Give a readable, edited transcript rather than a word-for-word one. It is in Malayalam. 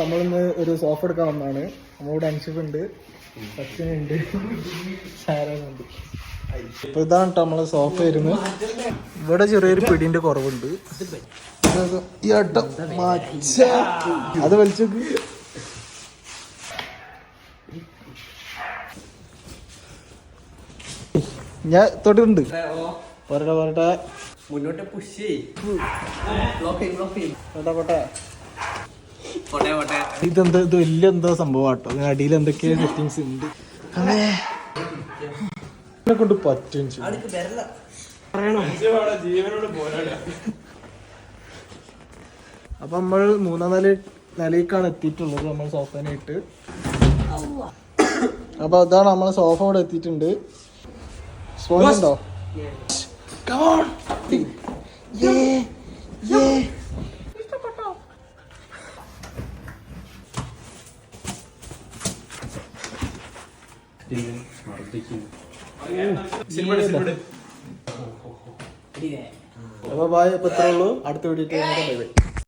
നമ്മളിന്ന് ഒരു സോഫ എടുക്കാൻ വന്നതാണ്. നമ്മളോട് അൻഷിഫുണ്ട്, സച്ചിനുണ്ട്, ഷാരോനുണ്ട്. ഇപ്പൊ ഇതാണ് കേട്ടോ നമ്മളെ സോഫ വരുന്നത്. ഇവിടെ ചെറിയൊരു പിടിന്റെ കുറവുണ്ട്. അത് വലിച്ചോക്ക്. ഞാൻ തൊട്ടിട്ടുണ്ട്. പോരട്ടെ പോരട്ടെ, മുന്നോട്ട് പുഷ് ഇതെന്താ, ഇത് വലിയ എന്തോ സംഭവം കേട്ടോ. അതിന് അടിയിൽ എന്തൊക്കെയോ സെറ്റിങ്സ് ഉണ്ട്. അതിനെ കൊണ്ട് പറ്റും. അപ്പൊ നമ്മൾ 3-ാം നിലയിലേക്കാണ് എത്തിയിട്ടുള്ളത് നമ്മൾ സോഫേനായിട്ട്. അപ്പൊ അതാണ് നമ്മളെ സോഫ ഇവിടെ എത്തിയിട്ടുണ്ട്. സ്പോഞ്ച് ഉണ്ടോ? അപ്പൊ ബായ്, ഇപ്പൊ ഇത്രേ ഉള്ളൂ. അടുത്ത വീഡിയോ.